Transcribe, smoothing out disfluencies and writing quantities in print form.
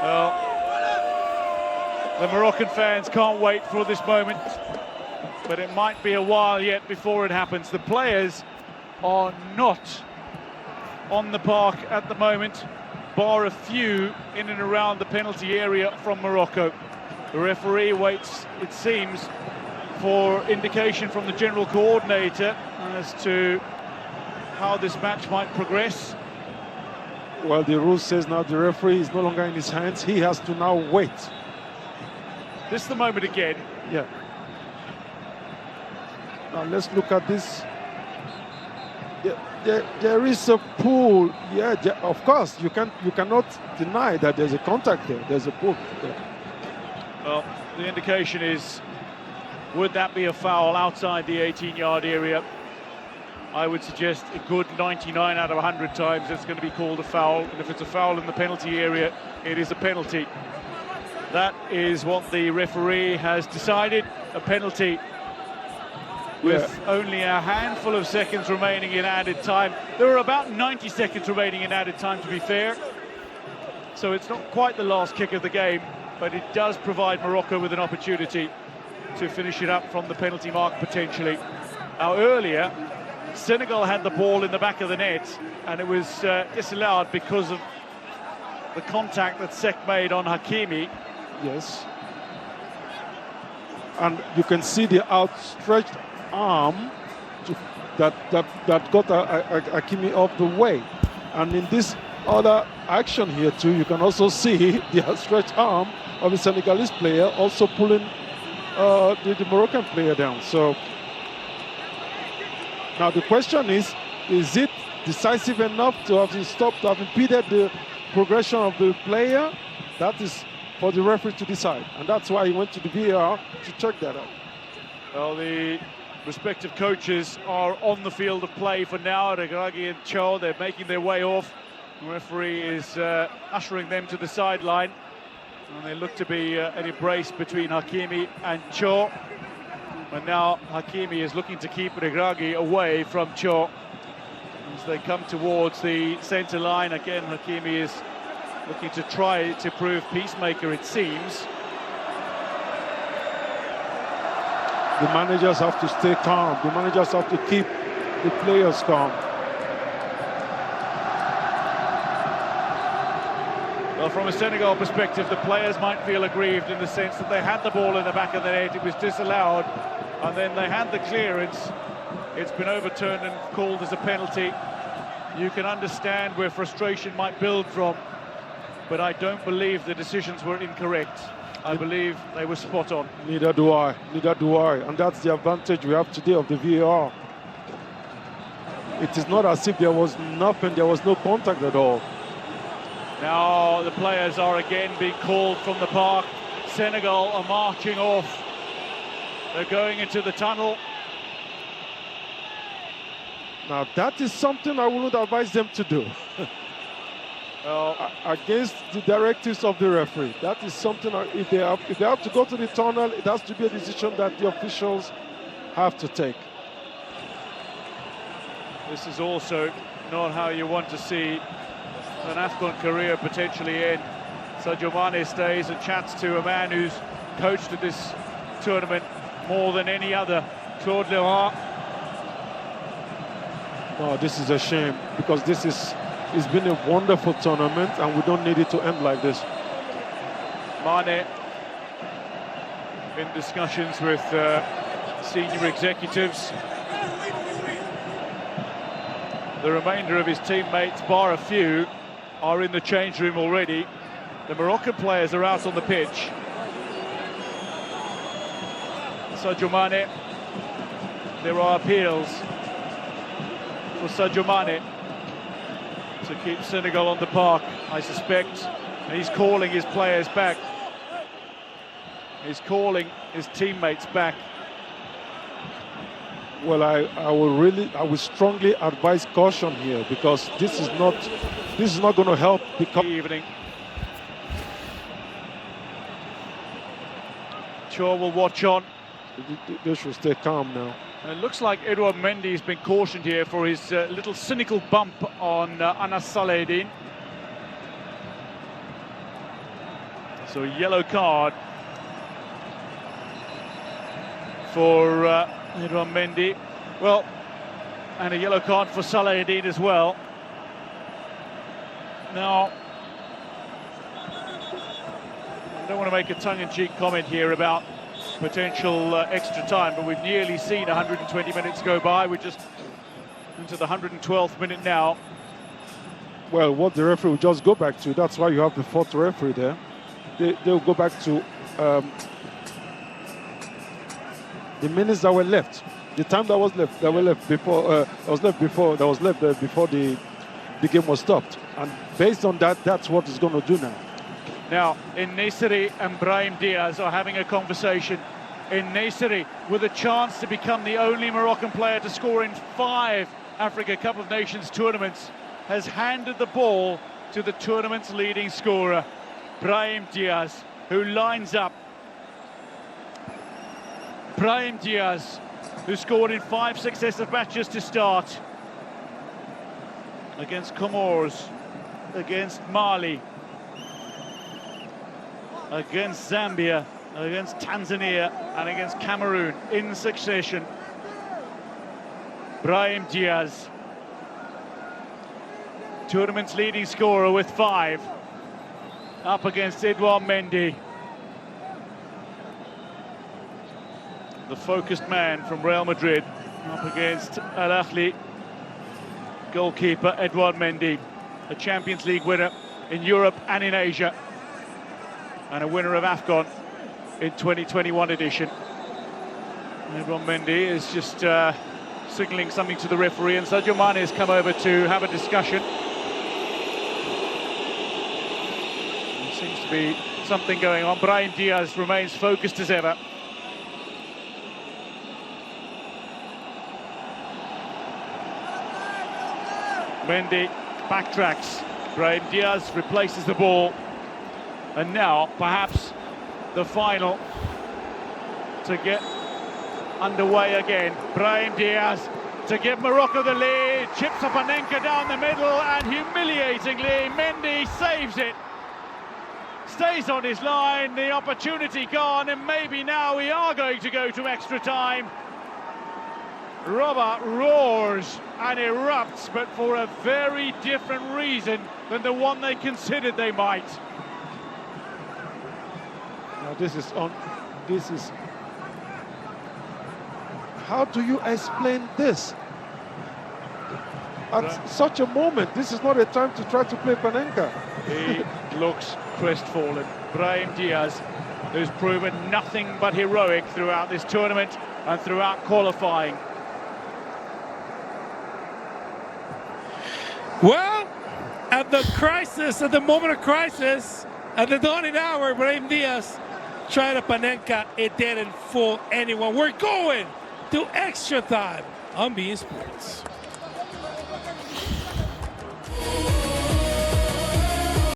Well, the Moroccan fans can't wait for this moment, but it might be a while yet before it happens. The players are not on the park at the moment, bar a few in and around the penalty area from Morocco. The referee waits, it seems, for indication from the general coordinator as to how this match might progress. Well, the rule says now the referee is no longer in his hands. He has to now wait. This is the moment again. Yeah. Now let's look at this. There is a pull. Yeah, of course. You cannot deny that there's a contact there. There's a pull there. Well, the indication is, would that be a foul outside the 18-yard area? I would suggest a good 99 out of 100 times it's going to be called a foul. And if it's a foul in the penalty area, it is a penalty. That is what the referee has decided, a penalty with only a handful of seconds remaining in added time. There are about 90 seconds remaining in added time, to be fair. So it's not quite the last kick of the game, but it does provide Morocco with an opportunity to finish it up from the penalty mark, potentially. Now, earlier, Senegal had the ball in the back of the net, and it was disallowed because of the contact that Sek made on Hakimi. Yes. And you can see the outstretched arm that got Hakimi off the way. And in this other action here too, you can also see the outstretched arm of the Senegalese player also pulling the Moroccan player down. So now the question is it decisive enough to have stopped, to have impeded the progression of the player? That is for the referee to decide, and that's why he went to the VAR to check that out. Well, the respective coaches are on the field of play for now. Regragui and Cho, they're making their way off. The referee is ushering them to the sideline, and they look to be an embrace between Hakimi and Cho. And now Hakimi is looking to keep Regragui away from Cho as they come towards the centre line. Again, Hakimi is looking to try to prove peacemaker, it seems. The managers have to stay calm. The managers have to keep the players calm. Well, from a Senegal perspective, the players might feel aggrieved in the sense that they had the ball in the back of the net, it was disallowed, and then they had the clearance. It's been overturned and called as a penalty. You can understand where frustration might build from, but I don't believe the decisions were incorrect. I believe they were spot on. Neither do I, and that's the advantage we have today of the VAR. It is not as if there was nothing, there was no contact at all. Now the players are again being called from the park. Senegal are marching off. They're going into the tunnel. Now that is something I wouldn't advise them to do. Against the directives of the referee. That is something, if they have to go to the tunnel, it has to be a decision that the officials have to take. This is also not how you want to see an AFCON career potentially end. Sadio Mane stays and chats to a man who's coached at this tournament more than any other, Claude Leroy. No, this is a shame, because it's been a wonderful tournament and we don't need it to end like this. Mane in discussions with senior executives. The remainder of his teammates, bar a few, are in the change room already. The Moroccan players are out on the pitch. Sadio Mane, there are appeals for Sadio Mane to keep Senegal on the park, I suspect. And he's calling his players back. He's calling his teammates back. Well, I will strongly advise caution here, because this is not going to help the evening. Cho will watch on. They should stay calm now. And it looks like Edouard Mendy has been cautioned here for his little cynical bump on Anas Salehedin. So a yellow card for Edouard Mendy. Well, and a yellow card for Salah indeed as well. Now, I don't want to make a tongue-in-cheek comment here about potential extra time, but we've nearly seen 120 minutes go by. We're just into the 112th minute now. Well, what the referee will just go back to, that's why you have the fourth referee there. They'll go back to the minutes that were left, the time that was left, before the game was stopped. And based on that, that's what it's going to do now. Now, En-Nesyri and Brahim Diaz are having a conversation. En-Nesyri, with a chance to become the only Moroccan player to score in 5 Africa Cup of Nations tournaments, has handed the ball to the tournament's leading scorer, Brahim Diaz, who lines up. Brahim Diaz, who scored in 5 successive matches to start. Against Comoros, against Mali, against Zambia, against Tanzania, and against Cameroon in succession. Brahim Diaz, tournament's leading scorer with 5, up against Edouard Mendy, the focused man from Real Madrid, up against Al Ahly goalkeeper Edouard Mendy, a Champions League winner in Europe and in Asia, and a winner of AFCON in 2021 edition. Edouard Mendy is just signalling something to the referee, and Sadio Mane has come over to have a discussion. There seems to be something going on. Brahim Diaz remains focused as ever. Mendy backtracks. Brahim Diaz replaces the ball. And now, perhaps, the final to get underway again. Brahim Diaz to give Morocco the lead. Chips Panenka down the middle, and humiliatingly, Mendy saves it. Stays on his line, the opportunity gone, and maybe now we are going to go to extra time. Robert roars and erupts, but for a very different reason than the one they considered they might. Now this is how do you explain this? At such a moment, this is not a time to try to play Panenka. He looks crestfallen. Brahim Diaz, who's proven nothing but heroic throughout this tournament and throughout qualifying. Well, at the moment of crisis, at the dawning hour, Brahim Diaz tried a Panenka. It didn't fool anyone. We're going to extra time on beIN Sports.